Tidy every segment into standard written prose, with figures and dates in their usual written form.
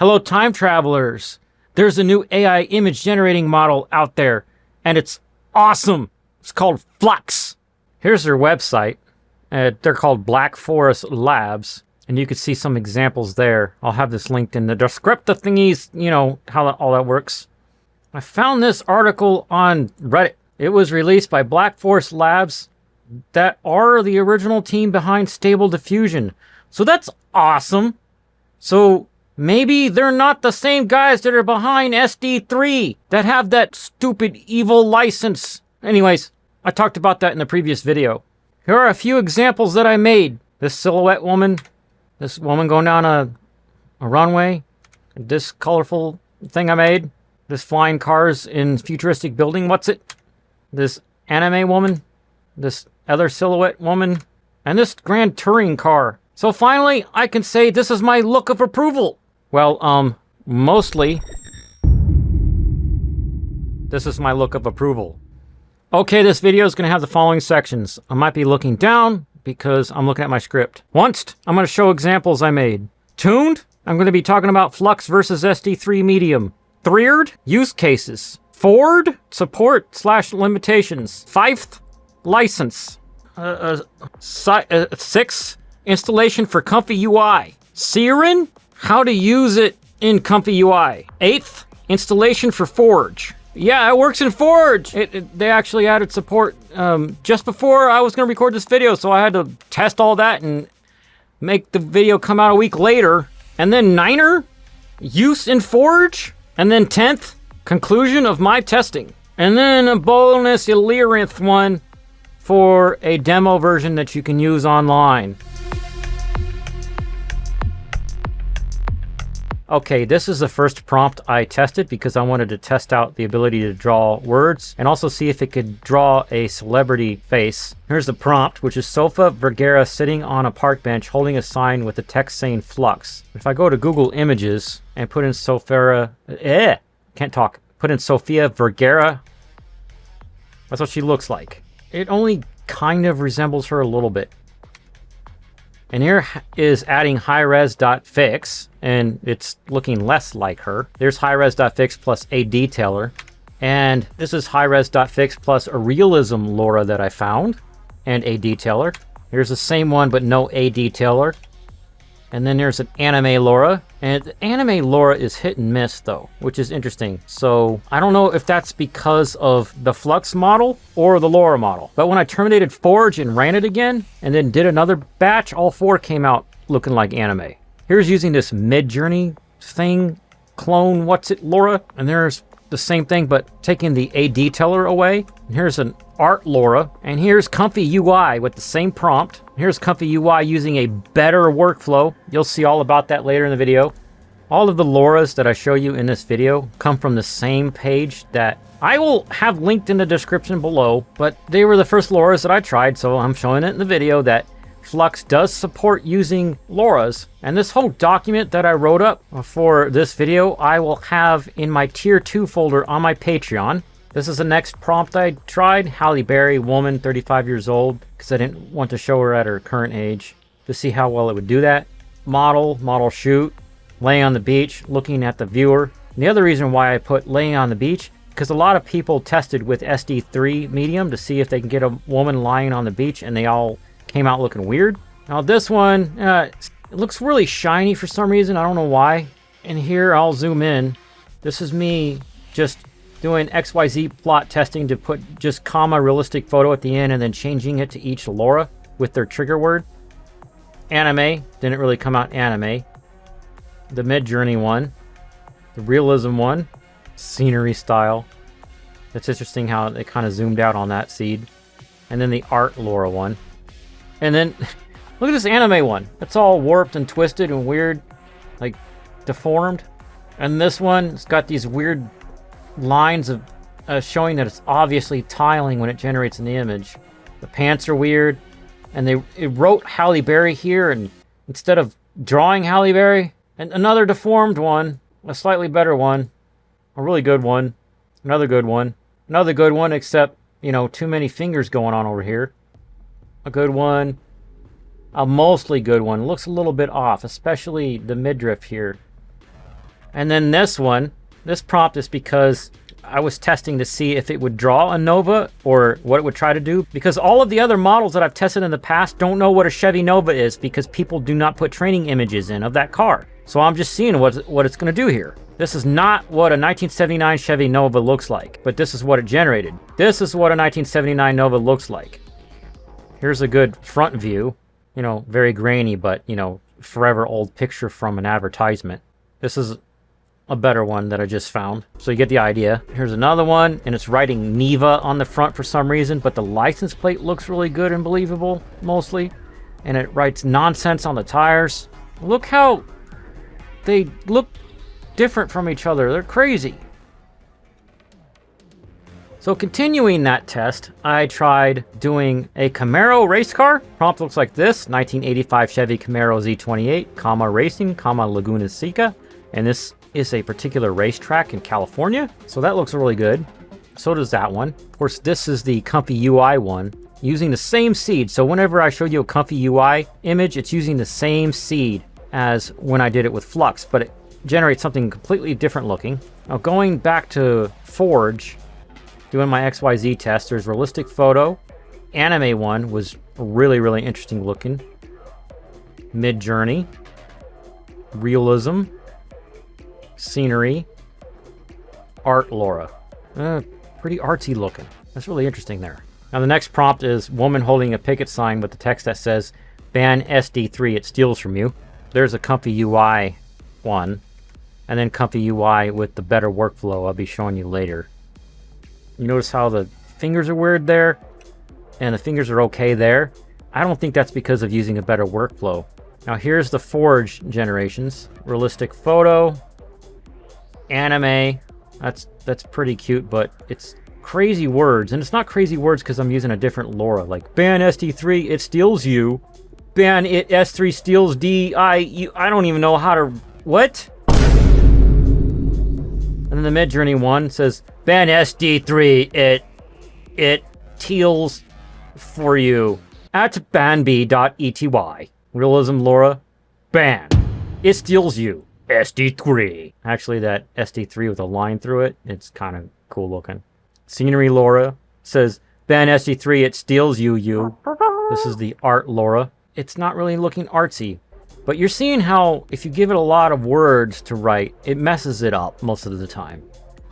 Hello, time travelers. There's a new AI image generating model out there, and it's awesome. It's called Flux. Here's their website. They're called Black Forest Labs, and you can see some examples there. I'll have this linked in the descriptive thingies, you know, how all that works. I found this article on Reddit. It was released by Black Forest Labs that are the original team behind Stable Diffusion. So that's awesome. So maybe they're not the same guys that are behind SD3 that have that stupid evil license. Anyways, I talked about that in the previous video. Here are a few examples that I made. This silhouette woman, this woman going down a runway, this colorful thing I made, this flying cars in futuristic building, what's it? This anime woman, this other silhouette woman, and this grand touring car. So finally, I can say this is my look of approval. Well, mostly, this is my look of approval. Okay, this video is going to have the following sections. I might be looking down because I'm looking at my script. Onced, I'm going to show examples I made. Tuned, I'm going to be talking about Flux versus SD3 Medium. Threered, use cases. Forward, support / limitations. Fifth, license. Sixth, installation for ComfyUI. Seerin, how to use it in ComfyUI. Eighth, installation for Forge. Yeah, it works in Forge. They actually added support just before I was going to record this video, so I had to test all that and make the video come out a week later. And then niner, use in Forge. And then 10th, conclusion of my testing. And then a bonus Illyrith one for a demo version that you can use online. Okay, this is the first prompt I tested because I wanted to test out the ability to draw words and also see if it could draw a celebrity face. Here's the prompt, which is Sofa Vergara sitting on a park bench holding a sign with the text saying Flux. If I go to Google Images and put in Sophia Vergara, that's what she looks like. It only kind of resembles her a little bit. And here is adding highres.fix, and it's looking less like her. There's highres.fix plus a detailer. And this is highres.fix plus a realism Lora that I found, and a detailer. Here's the same one, but no a detailer. And then there's an anime Lora. And the anime Lora is hit and miss though, which is interesting. So I don't know if that's because of the Flux model or the Lora model. But when I terminated Forge and ran it again, and then did another batch, all four came out looking like anime. Here's using this Midjourney thing, clone Lora. And there's the same thing, but taking the a detailer away. And here's an art Lora. And here's ComfyUI with the same prompt. Here's ComfyUI using a better workflow. You'll see all about that later in the video. All of the Loras that I show you in this video come from the same page that I will have linked in the description below, but they were the first Loras that I tried, so I'm showing it in the video that Flux does support using Loras. And this whole document that I wrote up for this video, I will have in my tier 2 folder on my Patreon. This is the next prompt I tried. Halle Berry, woman, 35 years old, because I didn't want to show her at her current age to see how well it would do that. Model shoot, laying on the beach, looking at the viewer. And the other reason why I put laying on the beach, because a lot of people tested with SD3 medium to see if they can get a woman lying on the beach, and they all came out looking weird. Now this one, it looks really shiny for some reason. I don't know why. And here I'll zoom in. This is me just doing XYZ plot testing to put just comma realistic photo at the end and then changing it to each Lora with their trigger word. Anime, didn't really come out anime. The Midjourney one. The realism one. Scenery style. It's interesting how it kind of zoomed out on that seed. And then the art Lora one. And then, look at this anime one. It's all warped and twisted and weird. Like, deformed. And this one, it's got these weird lines of showing that it's obviously tiling when it generates in the image. The pants are weird. And it wrote Halle Berry here, and instead of drawing Halle Berry, and another deformed one, a slightly better one, a really good one, another good one, another good one, except, you know, too many fingers going on over here. A good one, a mostly good one. Looks a little bit off, especially the midriff here. And then this one, this prompt is because I was testing to see if it would draw a Nova or what it would try to do, because all of the other models that I've tested in the past don't know what a Chevy Nova is because people do not put training images in of that car. So I'm just seeing what it's going to do here. This is not what a 1979 Chevy Nova looks like, but this is what it generated. This is what a 1979 Nova looks like. Here's a good front view, you know, very grainy, but, you know, forever old picture from an advertisement. This is a better one that I just found. So you get the idea. Here's another one, and it's writing Neva on the front for some reason, but the license plate looks really good and believable, mostly. And it writes nonsense on the tires. Look how they look different from each other. They're crazy. So continuing that test, I tried doing a Camaro race car. Prompt looks like this: 1985 Chevy Camaro Z28, comma racing, comma Laguna Seca. And this is a particular racetrack in California. So that looks really good. So does that one. Of course, this is the ComfyUI one, using the same seed. So whenever I show you a ComfyUI image, it's using the same seed as when I did it with Flux, but it generates something completely different looking. Now going back to Forge, doing my XYZ test, there's realistic photo. Anime one was really, really interesting looking. Mid-journey. Realism. Scenery. Art Lora. Pretty artsy looking. That's really interesting there. Now the next prompt is woman holding a picket sign with the text that says, ban SD3, it steals from you. There's a ComfyUI one. And then ComfyUI with the better workflow I'll be showing you later. You notice how the fingers are weird there? And the fingers are okay there? I don't think that's because of using a better workflow. Now here's the Forge generations. Realistic photo. Anime. That's pretty cute, but it's crazy words. And it's not crazy words because I'm using a different Lora. Like, ban SD3, it steals you. Ban it S3 steals DI. I don't even know how to... What? And then the mid-journey one says, ban SD3, it teals for you at banb.ety. Realism Lora, ban. It steals you, SD3. Actually, that SD3 with a line through it, it's kind of cool looking. Scenery Lora says, ban SD3, it steals you. This is the art Lora. It's not really looking artsy. But you're seeing how if you give it a lot of words to write, it messes it up most of the time.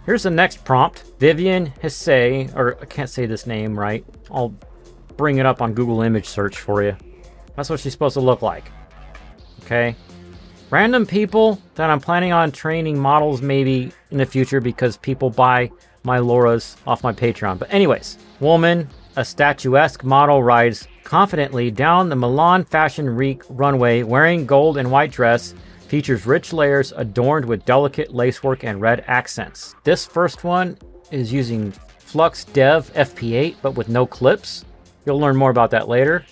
Here's the next prompt. Vivian Hesse, or I can't say this name right. I'll bring it up on Google image search for you. That's what she's supposed to look like. Okay. Random people that I'm planning on training models maybe in the future because people buy my Loras off my Patreon. But anyways, woman, a statuesque model rides confidently down the Milan Fashion Week runway wearing gold and white dress, features rich layers adorned with delicate lacework and red accents. This first one is using Flux Dev FP8 but with no clips. You'll learn more about that later.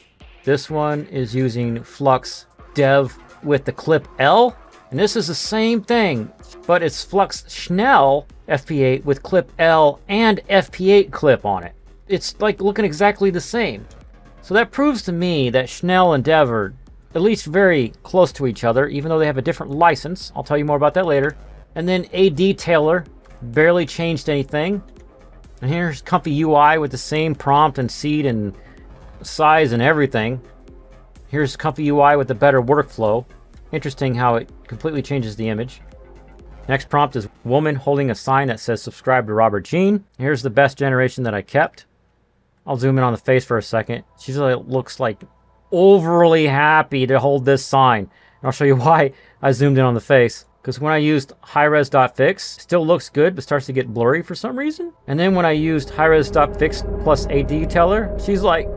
This one is using Flux Dev with the clip L, and this is the same thing, but it's Flux Schnell FP8 with clip L and FP8 clip on it. It's like looking exactly the same. So that proves to me that Schnell and Dev are at least very close to each other, even though they have a different license. I'll tell you more about that later. And then a detailer, barely changed anything. And here's ComfyUI with the same prompt and seed and size and everything. Here's ComfyUI with the better workflow. Interesting how it completely changes the image. Next prompt is woman holding a sign that says subscribe to Robert Jene. Here's the best generation that I kept. I'll zoom in on the face for a second. She looks like overly happy to hold this sign. And I'll show you why I zoomed in on the face. Because when I used highres.fix, still looks good, but starts to get blurry for some reason. And then when I used highres.fix plus a detailer, she's like,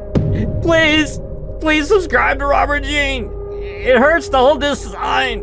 please subscribe to Robert Jene. It hurts to hold this sign.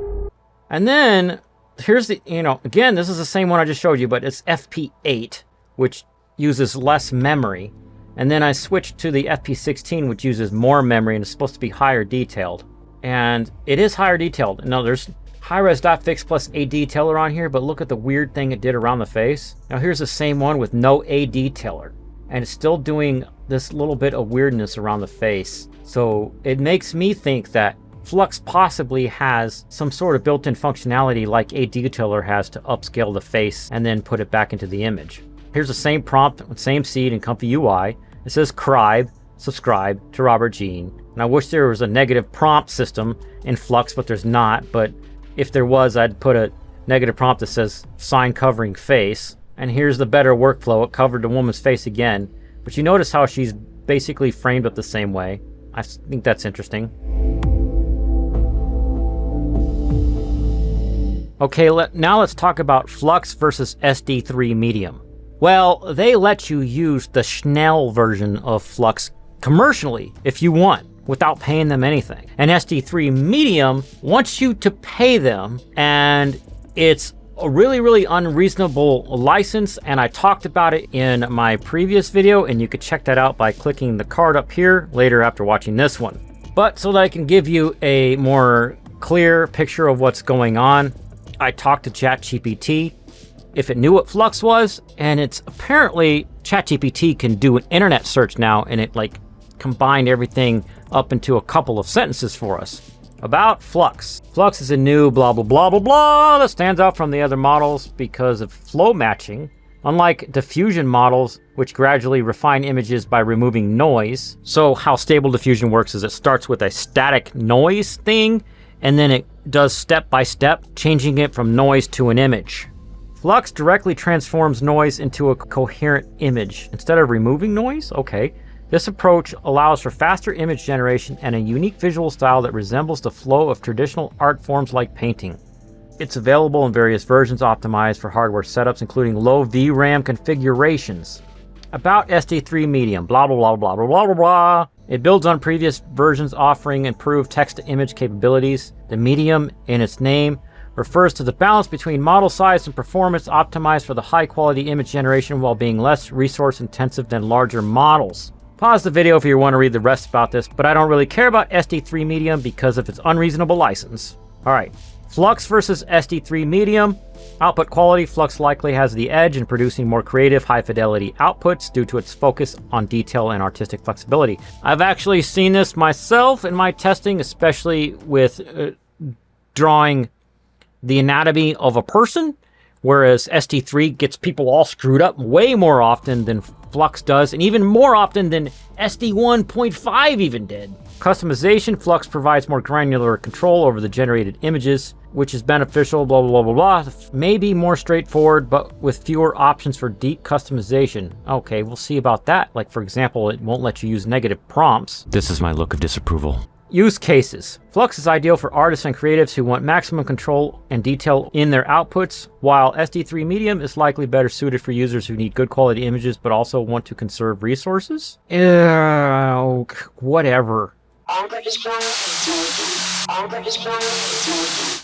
And then here's the, again, this is the same one I just showed you, but it's FP8, which uses less memory. And then I switched to the FP16, which uses more memory and is supposed to be higher detailed. And it is higher detailed. Now there's highres.fix plus a detailer on here, but look at the weird thing it did around the face. Now here's the same one with no a detailer. And it's still doing this little bit of weirdness around the face. So it makes me think that Flux possibly has some sort of built-in functionality like a detailer has to upscale the face and then put it back into the image. Here's the same prompt, same seed in ComfyUI. It says subscribe to Robert Jene. And I wish there was a negative prompt system in Flux, but there's not. But if there was, I'd put a negative prompt that says sign covering face. And here's the better workflow. It covered the woman's face again. But you notice how she's basically framed up the same way. I think that's interesting. Okay, now let's talk about Flux versus SD3 Medium. Well, they let you use the Schnell version of Flux commercially if you want, without paying them anything. And SD3 Medium wants you to pay them, and it's a really, really unreasonable license, and I talked about it in my previous video, and you could check that out by clicking the card up here later after watching this one. But so that I can give you a more clear picture of what's going on, I talked to ChatGPT if it knew what Flux was, and it's apparently ChatGPT can do an internet search now, and it like combined everything up into a couple of sentences for us. About Flux. Flux is a new blah blah blah blah blah that stands out from the other models because of flow matching. Unlike diffusion models, which gradually refine images by removing noise. So how Stable Diffusion works is it starts with a static noise thing, and then it does step by step, changing it from noise to an image. Flux directly transforms noise into a coherent image instead of removing noise. Okay. This approach allows for faster image generation and a unique visual style that resembles the flow of traditional art forms like painting. It's available in various versions optimized for hardware setups, including low VRAM configurations. About SD3 Medium, blah blah blah blah blah blah blah blah. It builds on previous versions offering improved text-to-image capabilities. The Medium, in its name, refers to the balance between model size and performance optimized for the high-quality image generation while being less resource-intensive than larger models. Pause the video if you want to read the rest about this, but I don't really care about SD3 Medium because of its unreasonable license. Alright, Flux versus SD3 Medium. Output quality, Flux likely has the edge in producing more creative, high-fidelity outputs due to its focus on detail and artistic flexibility. I've actually seen this myself in my testing, especially with drawing the anatomy of a person, whereas SD3 gets people all screwed up way more often than Flux does, and even more often than SD 1.5 even did. Customization, Flux provides more granular control over the generated images, which is beneficial, blah, blah, blah, blah, blah. Maybe more straightforward, but with fewer options for deep customization. Okay, we'll see about that. Like, for example, it won't let you use negative prompts. This is my look of disapproval. Use cases. Flux is ideal for artists and creatives who want maximum control and detail in their outputs, while SD3 Medium is likely better suited for users who need good quality images but also want to conserve resources. Whatever.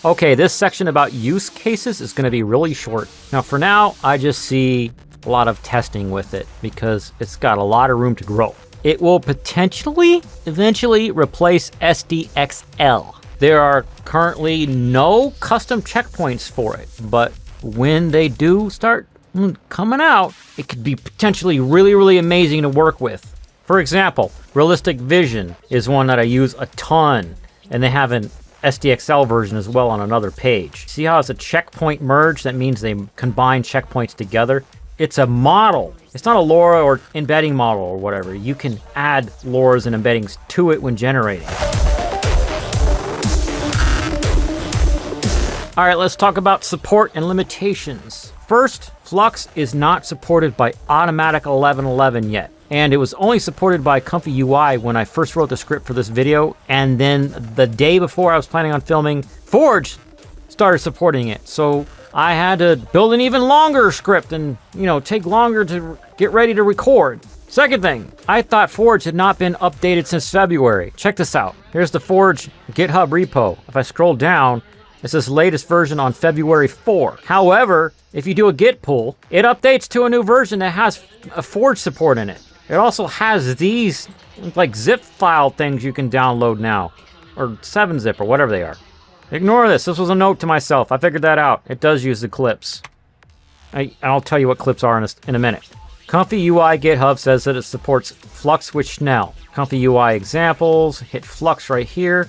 Okay, this section about use cases is going to be really short. Now, for now, I just see a lot of testing with it because it's got a lot of room to grow. It will potentially, eventually replace SDXL. There are currently no custom checkpoints for it, but when they do start coming out, it could be potentially really, really amazing to work with. For example, Realistic Vision is one that I use a ton, and they have an SDXL version as well on another page. See how it's a checkpoint merge? That means they combine checkpoints together. It's a model. It's not a LoRa or embedding model or whatever. You can add LoRas and embeddings to it when generating. All right, let's talk about support and limitations. First, Flux is not supported by Automatic 1111 yet. And it was only supported by ComfyUI when I first wrote the script for this video. And then the day before I was planning on filming, Forge started supporting it. So I had to build an even longer script and, take longer to get ready to record. Second thing, I thought Forge had not been updated since February. Check this out. Here's the Forge GitHub repo. If I scroll down, it says latest version on February 4. However, if you do a git pull, it updates to a new version that has a Forge support in it. It also has these like zip file things you can download now, or 7-zip or whatever they are. Ignore this. This was a note to myself. I figured that out. It does use the clips. I'll tell you what clips are in a minute. ComfyUI GitHub says that it supports Flux with Schnell. ComfyUI examples, hit Flux right here.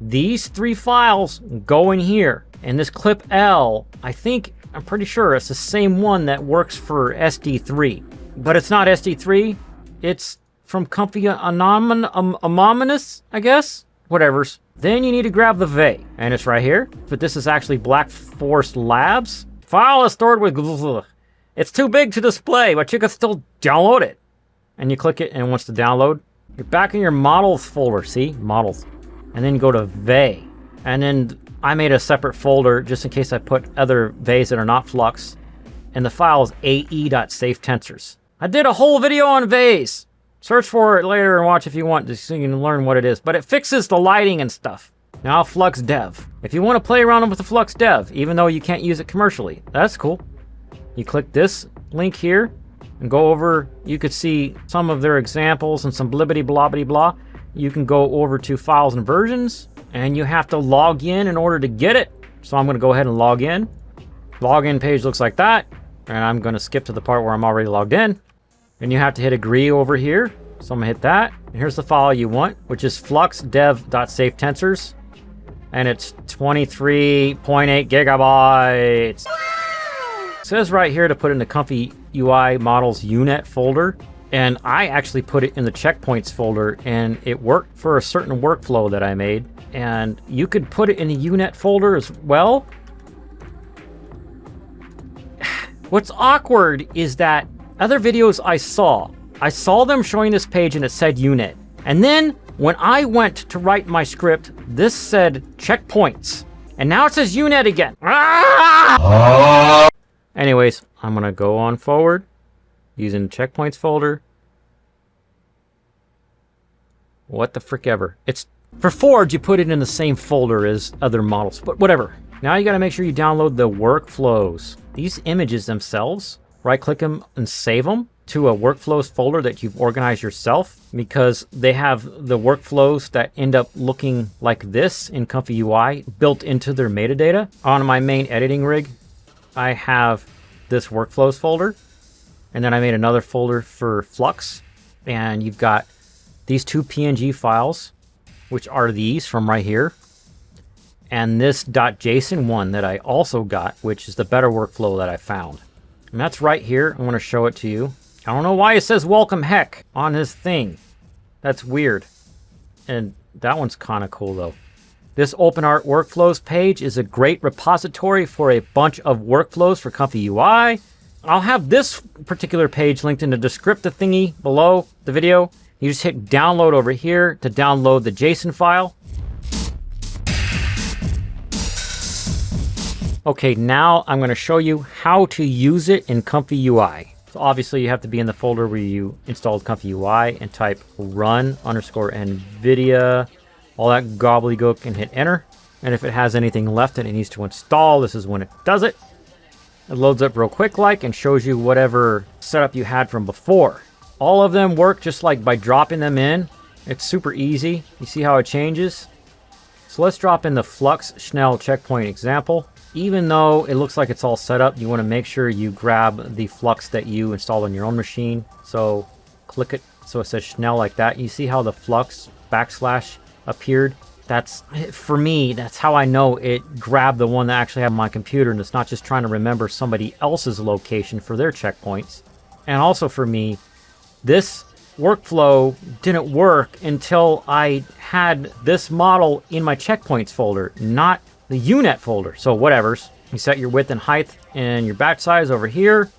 These 3 files go in here. And this clip L, I'm pretty sure it's the same one that works for SD3. But it's not SD3. It's from ComfyUI, I guess? Whatever's. Then you need to grab the V, and it's right here. But this is actually Black Forest Labs. File is stored with... It's too big to display, but you can still download it. And you click it, and it wants to download. You're back in your models folder, see? Models. And then you go to V. And then I made a separate folder just in case I put other V's that are not Flux. And the file is ae.safetensors. I did a whole video on V's. Search for it later and watch if you want, just so you can learn what it is. But it fixes the lighting and stuff. Now Flux Dev. If you want to play around with the Flux Dev, even though you can't use it commercially, that's cool. You click this link here and go over. You could see some of their examples and some blibbity blobbity blah. You can go over to files and versions, and you have to log in order to get it. So I'm going to go ahead and log in. Login page looks like that. And I'm going to skip to the part where I'm already logged in. And you have to hit agree over here. So I'm going to hit that. And here's the file you want, which is fluxdev.safetensors. And it's 23.8 gigabytes. It says right here to put it in the ComfyUI models UNet folder. And I actually put it in the checkpoints folder, and it worked for a certain workflow that I made. And you could put it in the UNet folder as well. What's awkward is that other videos I saw them showing this page and it said UNet. And then when I went to write my script, this said checkpoints. And now it says UNet again. Anyways, I'm going to go on forward using the checkpoints folder. What the frick ever. It's for Forge, you put it in the same folder as other models, but whatever. Now you got to make sure you download the workflows. These images themselves, right click them and save them to a workflows folder that you've organized yourself, because they have the workflows that end up looking like this in ComfyUI built into their metadata. On my main editing rig, I have this workflows folder, and then I made another folder for Flux, and you've got these 2 PNG files, which are these from right here, and this .json one that I also got, which is the better workflow that I found. And that's right here. I'm going to show it to you. I don't know why it says welcome heck on this thing. That's weird. And that one's kind of cool though. This OpenArt workflows page is a great repository for a bunch of workflows for ComfyUI. I'll have this particular page linked in the descriptive thingy below the video. You just hit download over here to download the JSON file. Okay, now I'm going to show you how to use it in ComfyUI. So obviously you have to be in the folder where you installed ComfyUI and type run_NVIDIA, all that gobbledygook, and hit enter. And if it has anything left that it needs to install, this is when it does it. It loads up real quick and shows you whatever setup you had from before. All of them work just like by dropping them in. It's super easy. You see how it changes? So let's drop in the Flux Schnell checkpoint example. Even though it looks like it's all set up, you want to make sure you grab the Flux that you installed on your own machine. So click it so it says Schnell like that. You see how the Flux / appeared? That's, for me, that's how I know it grabbed the one that I actually have on my computer, and it's not just trying to remember somebody else's location for their checkpoints. And also for me, this workflow didn't work until I had this model in my checkpoints folder, not the UNet folder. So whatever's. You set your width and height and your batch size over here.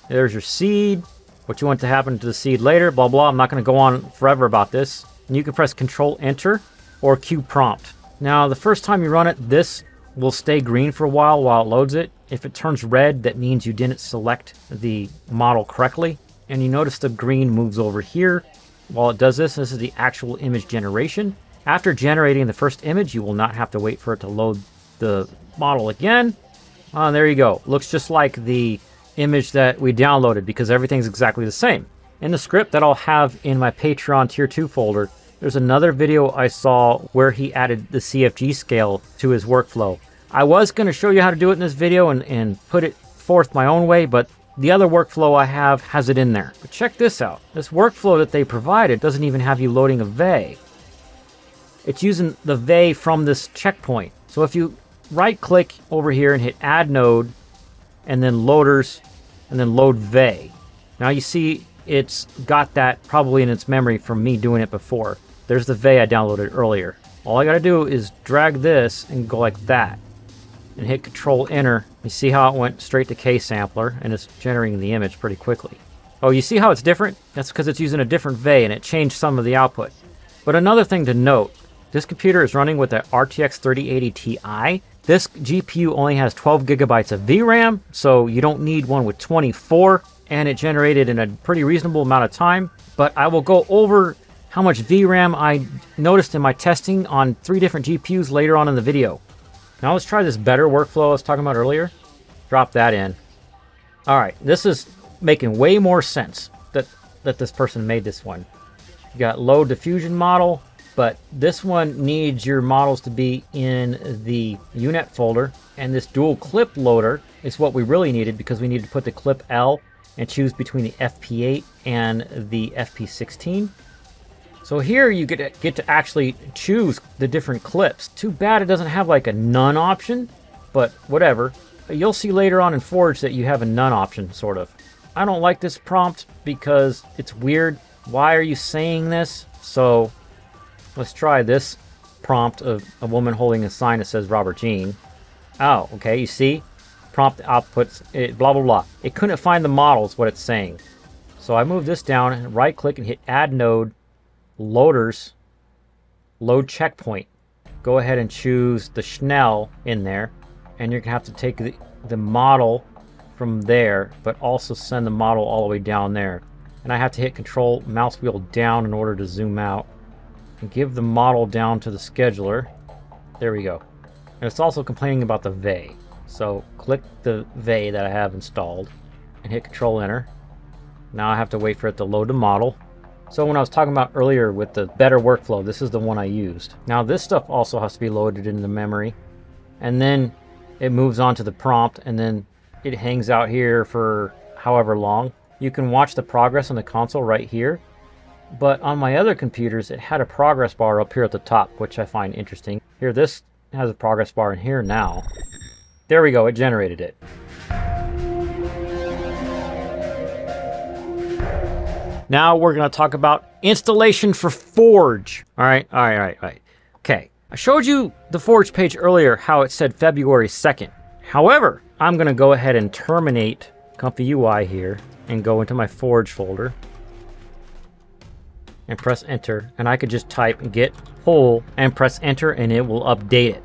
There's your seed, what you want to happen to the seed later, blah, blah. I'm not going to go on forever about this. And you can press Control Enter or Q prompt. Now, the first time you run it, this will stay green for a while it loads it. If it turns red, that means you didn't select the model correctly. And you notice the green moves over here. While it does this, this is the actual image generation. After generating the first image, you will not have to wait for it to load the model again. There you go. Looks just like the image that we downloaded because everything's exactly the same. In the script that I'll have in my Patreon Tier 2 folder, there's another video I saw where he added the CFG scale to his workflow. I was going to show you how to do it in this video and put it forth my own way, but the other workflow I have has it in there. But check this out. This workflow that they provided doesn't even have you loading a V. it's using the vey from this checkpoint. So if you right click over here and hit add node, and then loaders, and then load vey. Now you see it's got that probably in its memory from me doing it before. There's the vey I downloaded earlier. All I gotta do is drag this and go like that, and hit Control Enter. You see how it went straight to KSampler, and it's generating the image pretty quickly. Oh, you see how it's different? That's because it's using a different vey, and it changed some of the output. But another thing to note, this computer is running with a RTX 3080 Ti. This GPU only has 12 gigabytes of VRAM, so you don't need one with 24, and it generated in a pretty reasonable amount of time. But I will go over how much VRAM I noticed in my testing on 3 different GPUs later on in the video. Now let's try this better workflow I was talking about earlier. Drop that in. All right, this is making way more sense that this person made this one. You got low diffusion model, but this one needs your models to be in the UNet folder, and this dual clip loader is what we really needed because we needed to put the clip L and choose between the FP8 and the FP16. So here you get to actually choose the different clips. Too bad it doesn't have like a none option, but whatever. You'll see later on in Forge that you have a none option, sort of. I don't like this prompt because it's weird. Why are you saying this? So let's try this prompt of a woman holding a sign that says Robert Jene. Oh, okay, you see? Prompt outputs, blah, blah, blah. It couldn't find the models, what it's saying. So I move this down and right click and hit add node, loaders, load checkpoint. Go ahead and choose the Schnell in there, and you're gonna have to take the model from there, but also send the model all the way down there. And I have to hit Control mouse wheel down in order to zoom out and give the model down to the scheduler. There we go. And it's also complaining about the vey. So click the vey that I have installed and hit Control Enter. Now I have to wait for it to load the model. So when I was talking about earlier with the better workflow, this is the one I used. Now this stuff also has to be loaded into memory, and then it moves on to the prompt, and then it hangs out here for however long. You can watch the progress on the console right here, but on my other computers it had a progress bar up here at the top, which I find interesting. Here, this has a progress bar in here now. There we go, it generated it. Now we're going to talk about installation for Forge. All right. Okay, I showed you the Forge page earlier, how it said February 2nd. However, I'm going to go ahead and terminate ComfyUI here and go into my Forge folder and press enter, and I could just type git pull and press enter, and it will update it.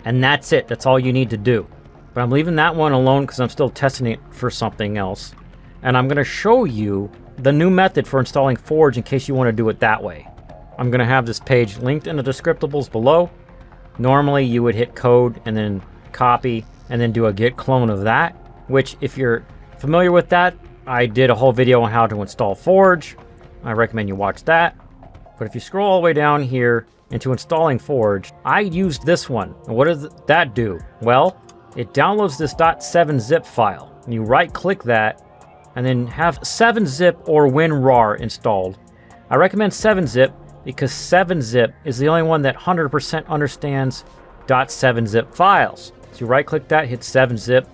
And that's it. That's all you need to do. But I'm leaving that one alone because I'm still testing it for something else. And I'm going to show you the new method for installing Forge in case you want to do it that way. I'm going to have this page linked in the descriptables below. Normally you would hit code and then copy and then do a git clone of that, which if you're familiar with that, I did a whole video on how to install Forge. I recommend you watch that. But if you scroll all the way down here into installing Forge, I used this one. And what does that do? Well, it downloads this .7-zip file, and you right click that and then have 7-zip or WinRAR installed. I recommend 7-zip because 7-zip is the only one that 100% understands .7-zip files. So you right click that, hit 7-zip,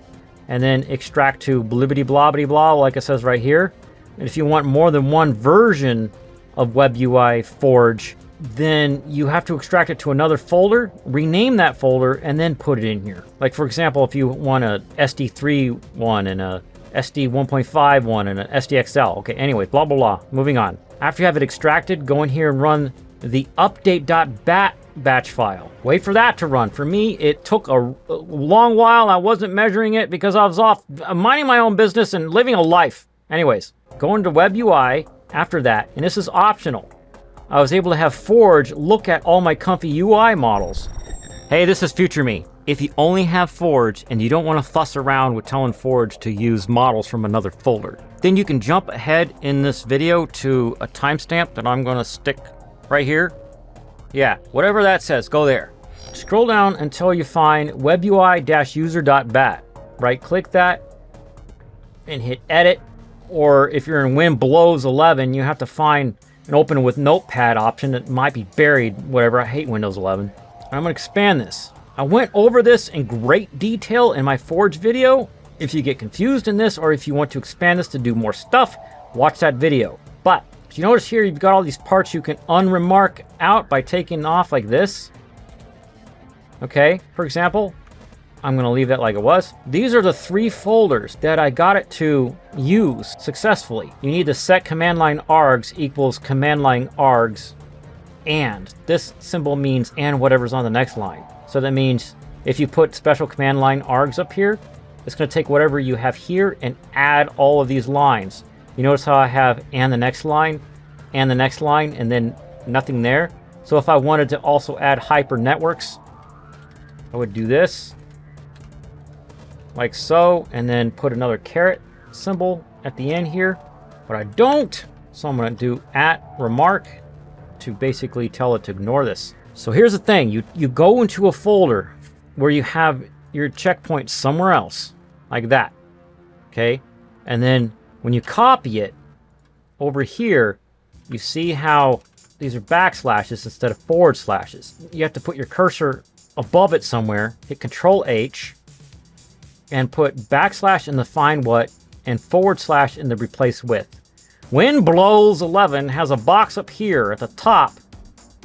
and then extract to blibbity blobbity blah, like it says right here. And if you want more than one version of WebUI Forge, then you have to extract it to another folder, rename that folder, and then put it in here. Like for example, if you want a SD3 one and a SD 1.5 one and an SDXL. Okay, anyway, blah, blah, blah. Moving on. After you have it extracted, go in here and run the update.bat batch file. Wait for that to run. For me, it took a long while. I wasn't measuring it because I was off minding my own business and living a life. Anyways, go into WebUI after that, and this is optional. I was able to have Forge look at all my ComfyUI models. Hey, this is future me. If you only have Forge and you don't want to fuss around with telling Forge to use models from another folder, then you can jump ahead in this video to a timestamp that I'm going to stick right here. Yeah, whatever that says, go there. Scroll down until you find webui-user.bat. Right click that and hit edit. Or if you're in Win Blows 11, you have to find an open with notepad option that might be buried, whatever. I hate Windows 11. I'm going to expand this. I went over this in great detail in my Forge video. If you get confused in this, or if you want to expand this to do more stuff, watch that video. But if you notice here, you've got all these parts you can unremark out by taking off like this. Okay, for example, I'm going to leave that like it was. These are the 3 folders that I got it to use successfully. You need to set command line args equals command line args, and this symbol means and whatever's on the next line. So that means if you put special command line args up here, it's going to take whatever you have here and add all of these lines. You notice how I have and the next line, and the next line, and then nothing there. So if I wanted to also add hyper networks, I would do this, like so, and then put another caret symbol at the end here. But I don't, so I'm going to do @remark to basically tell it to ignore this. So here's the thing, you go into a folder where you have your checkpoint somewhere else, like that, okay? And then when you copy it, over here, you see how these are backslashes instead of forward slashes. You have to put your cursor above it somewhere, hit Control H, and put backslash in the find what, and forward slash in the replace with. Winblows 11 has a box up here at the top,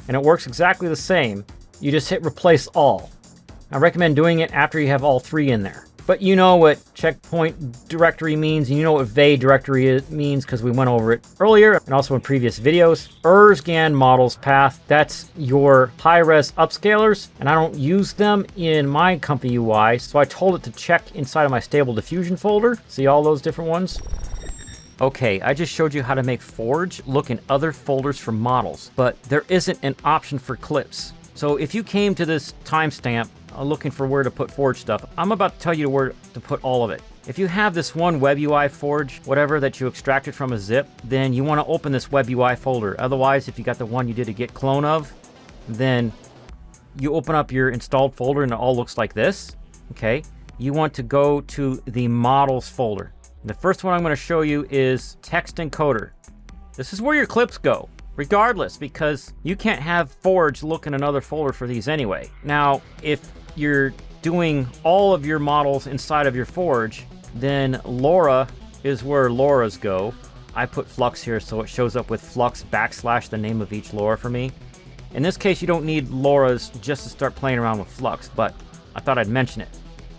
and it works exactly the same. You just hit replace all. I recommend doing it after you have all 3 in there. But you know what checkpoint directory means, and you know what VE directory means because we went over it earlier and also in previous videos. ERSGAN models path, that's your high-res upscalers, and I don't use them in my ComfyUI, so I told it to check inside of my Stable Diffusion folder. See all those different ones? Okay, I just showed you how to make Forge look in other folders for models, but there isn't an option for clips. So if you came to this timestamp looking for where to put Forge stuff, I'm about to tell you where to put all of it. If you have this one WebUI Forge, whatever that you extracted from a zip, then you want to open this WebUI folder. Otherwise, if you got the one you did a git clone of, then you open up your installed folder and it all looks like this, okay? You want to go to the models folder. The first one I'm going to show you is text encoder. This is where your clips go, regardless, because you can't have Forge look in another folder for these anyway. Now, if you're doing all of your models inside of your Forge, then Lora is where Loras go. I put Flux here so it shows up with Flux / the name of each Lora for me. In this case, you don't need Loras just to start playing around with Flux, but I thought I'd mention it.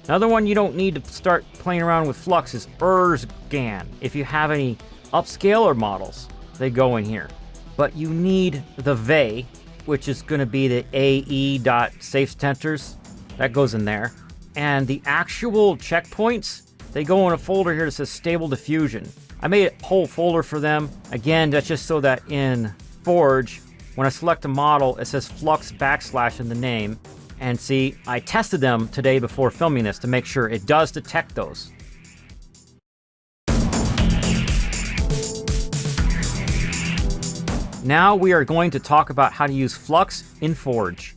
Another one you don't need to start playing around with Flux is ERSGAN. If you have any upscaler models, they go in here. But you need the VE, which is going to be the ae.safetenters. That goes in there. And the actual checkpoints, they go in a folder here that says Stable Diffusion. I made a whole folder for them. Again, that's just so that in Forge, when I select a model, it says Flux / in the name. And see, I tested them today before filming this to make sure it does detect those. Now we are going to talk about how to use Flux in Forge.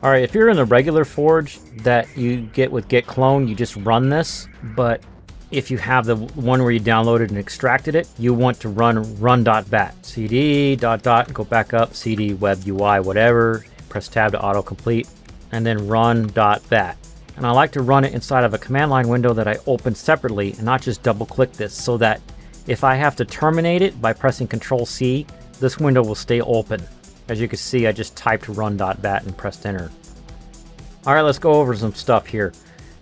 All right, if you're in the regular Forge that you get with git clone, you just run this. But if you have the one where you downloaded and extracted it, you want to run.bat. cd ... go back up, cd web UI, whatever, press tab to autocomplete, and then run.bat. And I like to run it inside of a command line window that I open separately and not just double click this, so that if I have to terminate it by pressing Control C, this window will stay open. As you can see, I just typed run.bat and pressed enter. All right, let's go over some stuff here.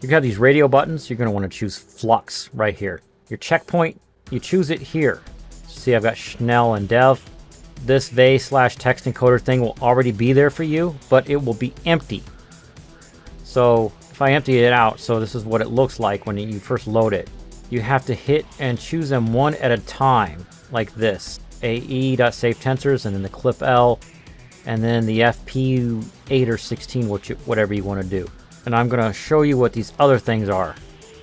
You have these radio buttons. You're going to want to choose Flux right here. Your checkpoint, you choose it here. See, I've got Schnell and Dev. This VE / text encoder thing will already be there for you, but it will be empty. So if I empty it out, so this is what it looks like when you first load it. You have to hit and choose them one at a time, like this. ae.safetensors, and then the clip L, and then the FP8 or 16, whatever you want to do. And I'm going to show you what these other things are.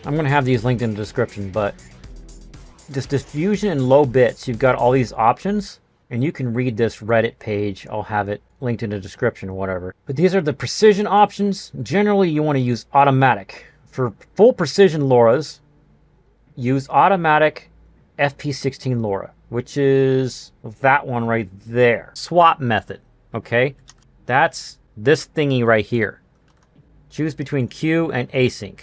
I'm going to have these linked in the description, but this diffusion and low bits, you've got all these options, and you can read this Reddit page. I'll have it linked in the description or whatever. But these are the precision options. Generally, you want to use automatic. For full precision LoRa's, use automatic FP16 LoRa, which is that one right there. Swap method, okay? That's this thingy right here. Choose between queue and async.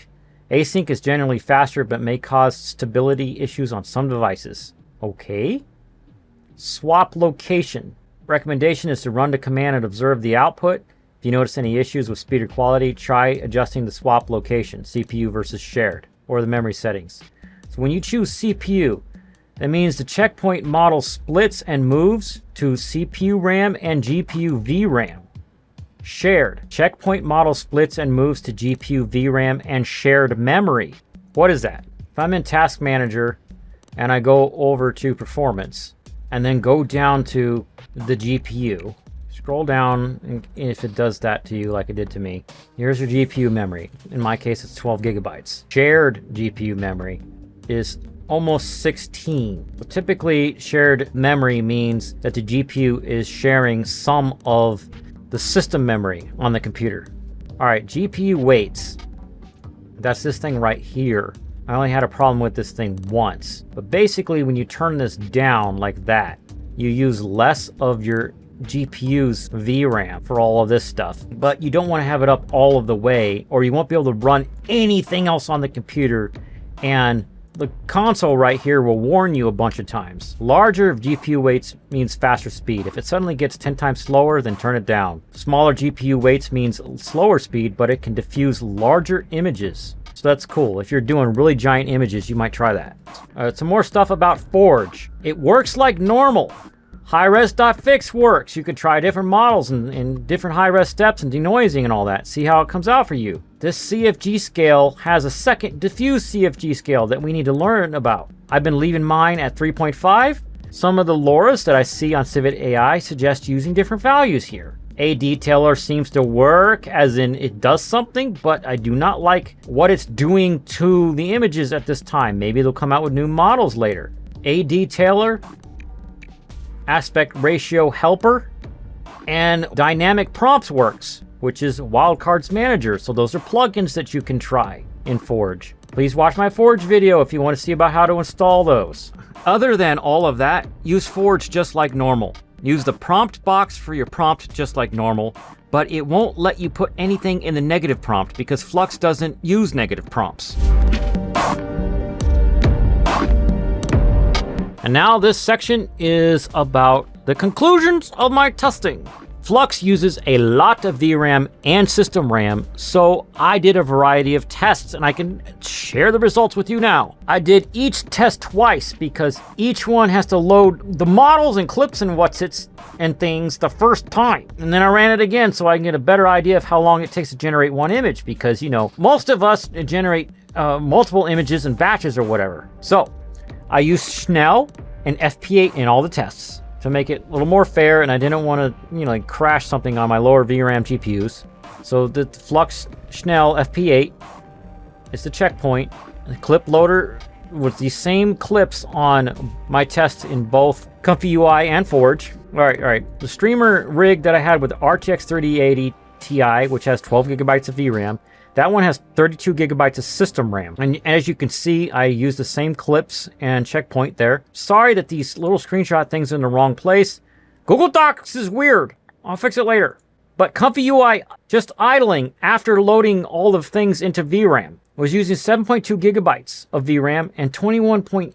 Async is generally faster but may cause stability issues on some devices. Okay. Swap location. Recommendation is to run the command and observe the output. If you notice any issues with speed or quality, try adjusting the swap location, CPU versus shared, or the memory settings. So when you choose CPU, that means the checkpoint model splits and moves to CPU RAM and GPU VRAM. Shared. Checkpoint model splits and moves to GPU VRAM and shared memory. What is that? If I'm in Task Manager and I go over to Performance and then go down to the GPU, scroll down, and if it does that to you like it did to me, here's your GPU memory. In my case, it's 12 gigabytes. Shared GPU memory is almost 16. But typically, shared memory means that the GPU is sharing some of the system memory on the computer. All right, GPU weights. That's this thing right here. I only had a problem with this thing once. But basically, when you turn this down like that, you use less of your GPU's VRAM for all of this stuff. But you don't want to have it up all of the way, or you won't be able to run anything else on the computer, and the console right here will warn you a bunch of times. Larger GPU weights means faster speed. If it suddenly gets 10 times slower, then turn it down. Smaller GPU weights means slower speed, but it can diffuse larger images. So that's cool. If you're doing really giant images, you might try that. Some more stuff about Forge. It works like normal. High-res.fix works. You could try different models and different high-res steps and denoising and all that. See how it comes out for you. This CFG scale has a second diffuse CFG scale that we need to learn about. I've been leaving mine at 3.5. Some of the LoRa's that I see on Civit AI suggest using different values here. A detailer seems to work, as in it does something, but I do not like what it's doing to the images at this time. Maybe they'll come out with new models later. A detailer, aspect ratio helper, and dynamic prompts works, which is Wildcards Manager. So those are plugins that you can try in Forge. Please watch my Forge video if you want to see about how to install those. Other than all of that, use Forge just like normal. Use the prompt box for your prompt just like normal, but it won't let you put anything in the negative prompt because Flux doesn't use negative prompts. And now this section is about the conclusions of my testing. Flux uses a lot of VRAM and system RAM, so I did a variety of tests and I can share the results with you now. I did each test twice because each one has to load the models and clips and whatsits and things the first time. And then I ran it again so I can get a better idea of how long it takes to generate one image because, you know, most of us generate multiple images in batches or whatever. So I used Schnell and FP8 in all the tests to make it a little more fair, and I didn't want to, you know, like crash something on my lower VRAM GPUs. So the Flux Schnell FP8 is the checkpoint. The clip loader with the same clips on my tests in both ComfyUI and Forge. All right. The streamer rig that I had with the RTX 3080 Ti, which has 12 gigabytes of VRAM, that one has 32 gigabytes of system RAM. And as you can see, I used the same clips and checkpoint there. Sorry that these little screenshot things are in the wrong place. Google Docs is weird. I'll fix it later. But ComfyUI, just idling after loading all the things into VRAM, was using 7.2 gigabytes of VRAM and 21.5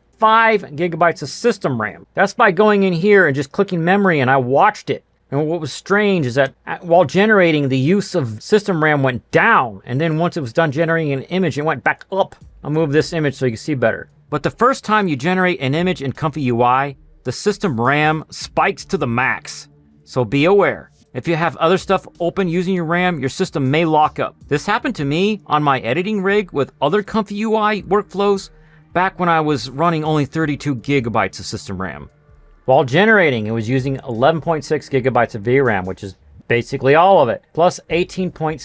gigabytes of system RAM. That's by going in here and just clicking memory, and I watched it. And what was strange is that while generating, the use of system RAM went down, and then once it was done generating an image, it went back up. I'll move this image so you can see better. But the first time you generate an image in ComfyUI, the system RAM spikes to the max. So be aware. If you have other stuff open using your RAM, your system may lock up. This happened to me on my editing rig with other ComfyUI workflows back when I was running only 32 gigabytes of system RAM. While generating, it was using 11.6 gigabytes of VRAM, which is basically all of it, plus 18.6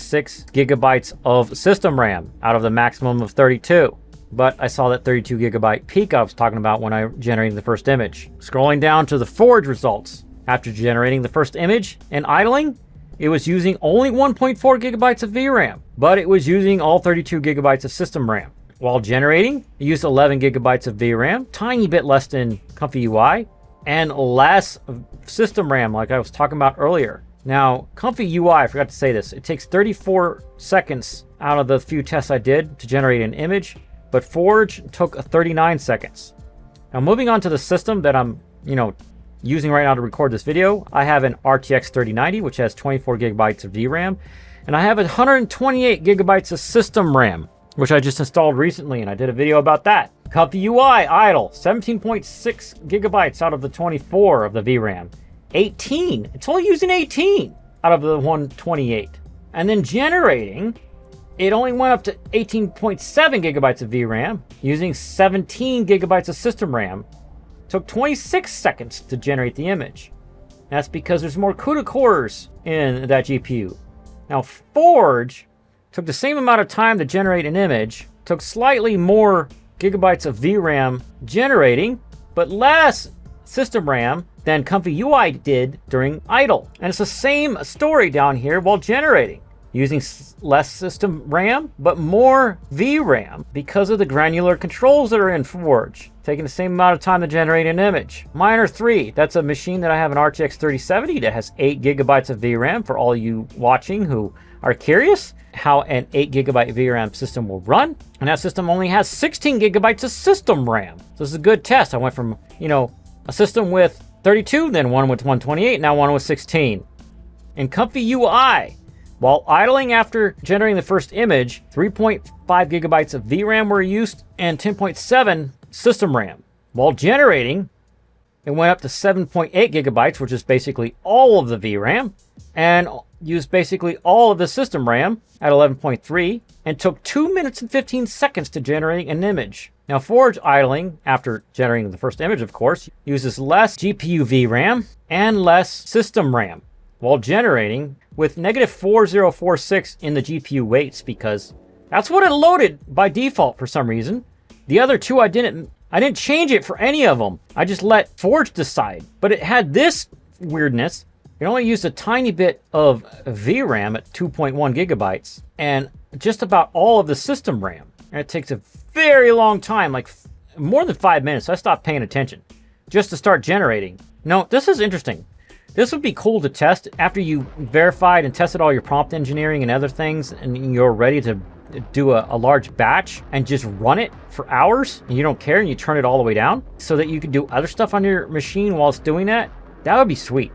gigabytes of system RAM out of the maximum of 32. But I saw that 32 gigabyte peak I was talking about when I generated the first image. Scrolling down to the Forge results, after generating the first image and idling, it was using only 1.4 gigabytes of VRAM, but it was using all 32 gigabytes of system RAM. While generating, it used 11 gigabytes of VRAM, tiny bit less than ComfyUI, and less system RAM like I was talking about earlier. Now, ComfyUI, I forgot to say this, it takes 34 seconds out of the few tests I did to generate an image, but Forge took 39 seconds. Now, moving on to the system that I'm, using right now to record this video, I have an RTX 3090, which has 24 gigabytes of VRAM, and I have 128 gigabytes of system RAM, which I just installed recently, and I did a video about that. ComfyUI idle, 17.6 gigabytes out of the 24 of the VRAM. 18, it's only using 18 out of the 128. And then generating, it only went up to 18.7 gigabytes of VRAM, using 17 gigabytes of system RAM. Took 26 seconds to generate the image. That's because there's more CUDA cores in that GPU. Now, Forge took the same amount of time to generate an image, took slightly more gigabytes of VRAM generating, but less system RAM than ComfyUI did during idle. And it's the same story down here while generating, using less system RAM, but more VRAM because of the granular controls that are in Forge, taking the same amount of time to generate an image. Miner 3, that's a machine that I have, an RTX 3070 that has 8 gigabytes of VRAM for all you watching who are curious how an 8 gigabyte VRAM system will run. And that system only has 16 gigabytes of system RAM. So this is a good test. I went from, a system with 32, then one with 128, now one with 16. In ComfyUI, while idling after generating the first image, 3.5 gigabytes of VRAM were used and 10.7 system RAM. While generating, it went up to 7.8 gigabytes, which is basically all of the VRAM, and used basically all of the system RAM at 11.3, and took 2 minutes and 15 seconds to generate an image. Now, Forge idling, after generating the first image, of course, uses less GPU VRAM and less system RAM, while generating with negative 4046 in the GPU weights, because that's what it loaded by default for some reason. The other two, I didn't change it for any of them. I just let Forge decide. But it had this weirdness. It only used a tiny bit of VRAM at 2.1 gigabytes and just about all of the system RAM. And it takes a very long time, like more than 5 minutes. I stopped paying attention just to start generating. No, this is interesting. This would be cool to test after you verified and tested all your prompt engineering and other things, and you're ready to do a large batch and just run it for hours, and you don't care, and you turn it all the way down so that you can do other stuff on your machine while it's doing that. That would be sweet.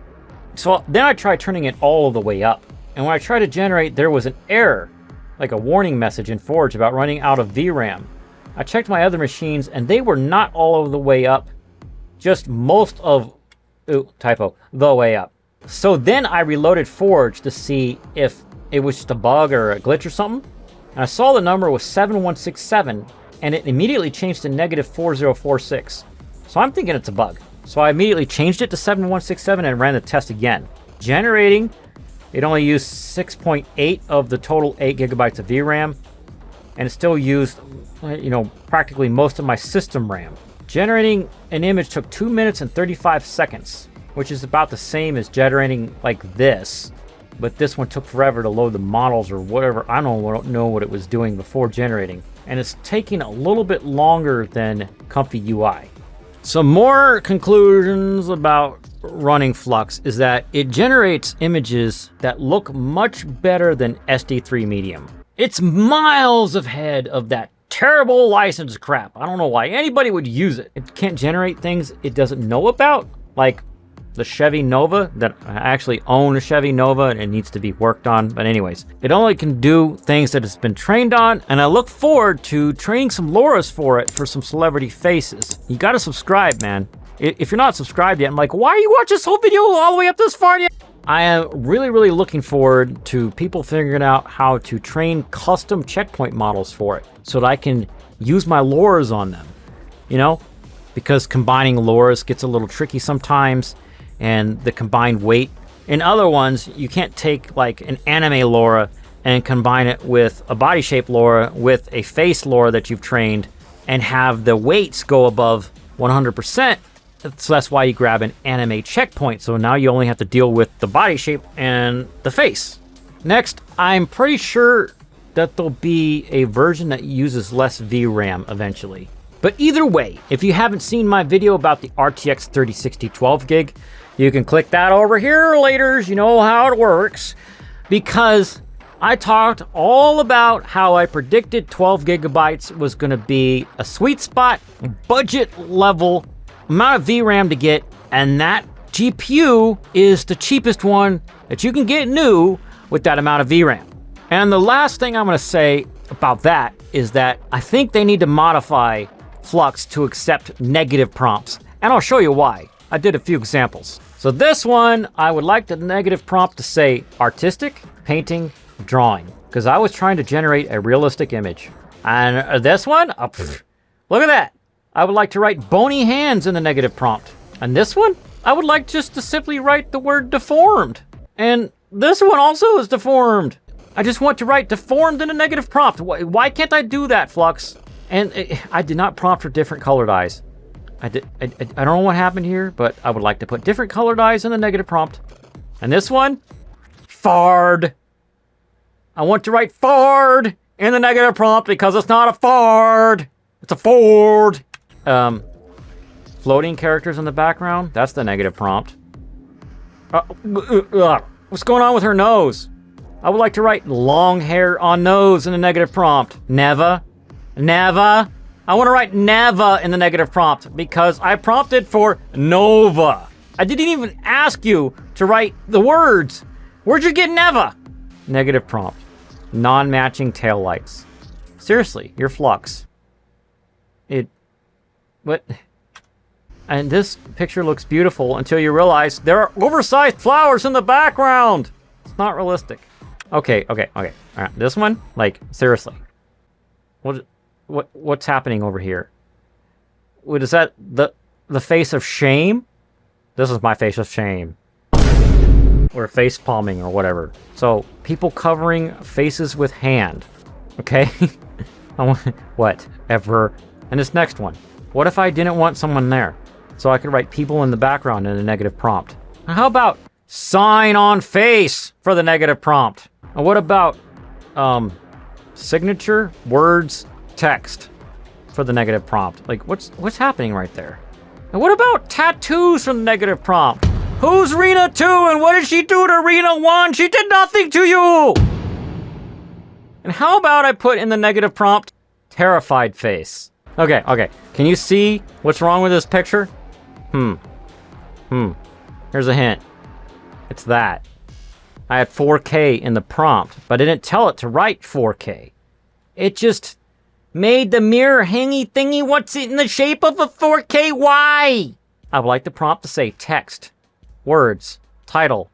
So then I tried turning it all the way up. And when I tried to generate, there was an error, like a warning message in Forge about running out of VRAM. I checked my other machines and they were not all of the way up, just most of, the way up. So then I reloaded Forge to see if it was just a bug or a glitch or something. And I saw the number was 7167 and it immediately changed to negative 4046. So I'm thinking it's a bug. So I immediately changed it to 7167 and ran the test again. Generating, it only used 6.8 of the total 8 gigabytes of VRAM, and it still used, practically most of my system RAM. Generating an image took 2 minutes and 35 seconds, which is about the same as generating like this, but this one took forever to load the models or whatever. I don't know what it was doing before generating, and it's taking a little bit longer than ComfyUI. Some more conclusions about running Flux is that it generates images that look much better than SD3 Medium. It's miles ahead of that terrible license crap. I don't know why anybody would use it. It can't generate things it doesn't know about, like the Chevy Nova. That I actually own a Chevy Nova and it needs to be worked on. But anyways, it only can do things that it's been trained on, and I look forward to training some Loras for it for some celebrity faces. You gotta subscribe, man. If you're not subscribed yet, I'm like, why are you watching this whole video all the way up this far yet? I am really, really looking forward to people figuring out how to train custom checkpoint models for it so that I can use my Loras on them, because combining Loras gets a little tricky sometimes, and the combined weight. In other ones, you can't take like an anime Lora and combine it with a body shape Lora with a face Lora that you've trained and have the weights go above 100%. So that's why you grab an anime checkpoint. So now you only have to deal with the body shape and the face. Next, I'm pretty sure that there'll be a version that uses less VRAM eventually. But either way, if you haven't seen my video about the RTX 3060 12 gig, you can click that over here later. You know how it works. Because I talked all about how I predicted 12 gigabytes was going to be a sweet spot, budget level amount of VRAM to get, and that GPU is the cheapest one that you can get new with that amount of VRAM. And the last thing I'm going to say about that is that I think they need to modify Flux to accept negative prompts, and I'll show you why. I did a few examples. So this one, I would like the negative prompt to say artistic, painting, drawing, because I was trying to generate a realistic image. And this one, look at that. I would like to write bony hands in the negative prompt. And this one, I would like just to simply write the word deformed. And this one also is deformed. I just want to write deformed in a negative prompt. Why can't I do that, Flux? And I did not prompt for different colored eyes. I don't know what happened here, but I would like to put different colored eyes in the negative prompt. And this one, fard. I want to write fard in the negative prompt because it's not a fard. It's a Ford. Floating characters in the background, that's the negative prompt. What's going on with her nose? I would like to write long hair on nose in the negative prompt. Never. Never. I want to write never in the negative prompt because I prompted for Nova. I didn't even ask you to write the words. Where'd you get never? Negative prompt. Non-matching taillights. Seriously, you're Flux. What? And this picture looks beautiful until you realize there are oversized flowers in the background. It's not realistic. Okay. All right, this one, like, seriously. What's happening over here? What is that? The face of shame? This is my face of shame. Or face palming or whatever. So, people covering faces with hand. Okay? Whatever. And this next one. What if I didn't want someone there? So I could write people in the background in a negative prompt. How about sign on face for the negative prompt? And what about signature, words, text for the negative prompt? Like, what's happening right there? And what about tattoos from the negative prompt? Who's Rena 2 and what did she do to Rena 1? She did nothing to you! And how about I put in the negative prompt, terrified face? Okay. Can you see what's wrong with this picture? Here's a hint. It's that. I had 4K in the prompt, but I didn't tell it to write 4K. It just made the mirror hangy thingy what's in the shape of a 4K. Why? I would like the prompt to say text, words, title,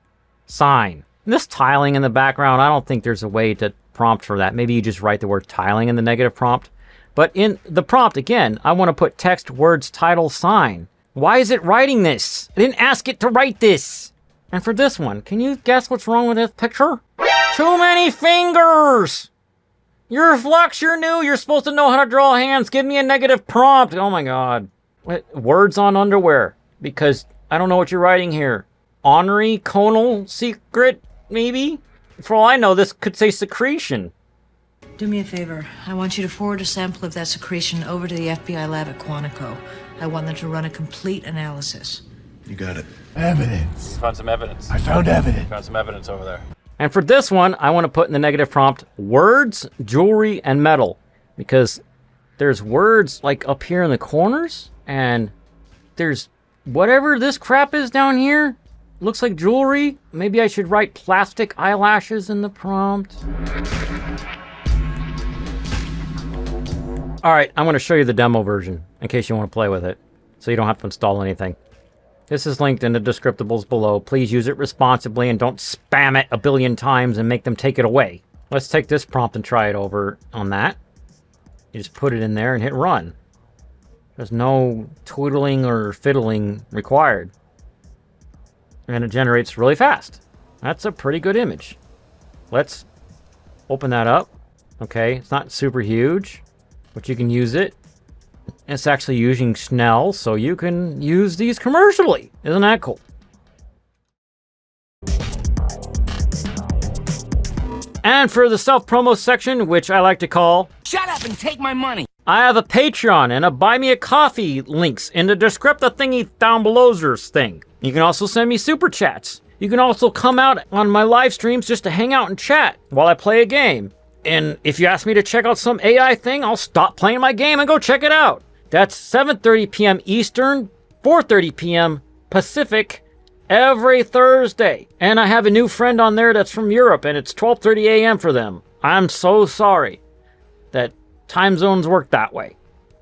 sign. And this tiling in the background, I don't think there's a way to prompt for that. Maybe you just write the word tiling in the negative prompt. But in the prompt, again, I want to put text, words, title, sign. Why is it writing this? I didn't ask it to write this. And for this one, can you guess what's wrong with this picture? Too many fingers! You're Flux, you're new, you're supposed to know how to draw hands. Give me a negative prompt. Oh my god. Words on underwear. Because I don't know what you're writing here. Ornery, conal, secret, maybe? For all I know, this could say secretion. Do me a favor. I want you to forward a sample of that secretion over to the FBI lab at Quantico. I want them to run a complete analysis. You got it. Evidence. Found some evidence. I found evidence. Found some evidence over there. And for this one, I want to put in the negative prompt, words, jewelry, and metal. Because there's words like up here in the corners, and there's whatever this crap is down here. Looks like jewelry. Maybe I should write plastic eyelashes in the prompt. All right, I'm going to show you the demo version in case you want to play with it, so you don't have to install anything. This is linked in the descriptables below. Please use it responsibly and don't spam it a billion times and make them take it away. Let's take this prompt and try it over on that. You just put it in there and hit run. There's no twiddling or fiddling required. And it generates really fast. That's a pretty good image. Let's open that up. Okay, it's not super huge, but you can use it. It's actually using Snell, so you can use these commercially. Isn't that cool? And for the self-promo section, which I like to call, Shut up and take my money. I have a Patreon and a Buy Me a Coffee links in the description thingy down below's thing. You can also send me super chats. You can also come out on my live streams just to hang out and chat while I play a game. And if you ask me to check out some AI thing, I'll stop playing my game and go check it out. That's 7:30 p.m. Eastern, 4:30 p.m. Pacific, every Thursday. And I have a new friend on there that's from Europe, and it's 12:30 a.m. for them. I'm so sorry that time zones work that way.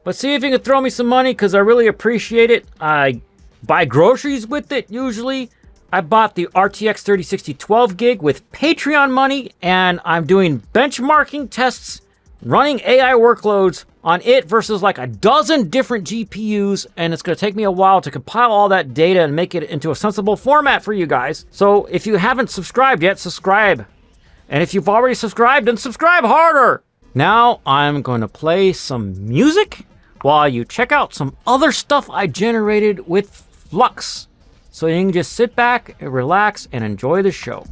But see if you can throw me some money, because I really appreciate it. I buy groceries with it, usually. I bought the RTX 3060 12 gig with Patreon money, and I'm doing benchmarking tests, running AI workloads on it versus like a dozen different GPUs, and it's going to take me a while to compile all that data and make it into a sensible format for you guys. So if you haven't subscribed yet, subscribe. And if you've already subscribed, then subscribe harder. Now I'm going to play some music while you check out some other stuff I generated with Flux. So you can just sit back, relax, and enjoy the show.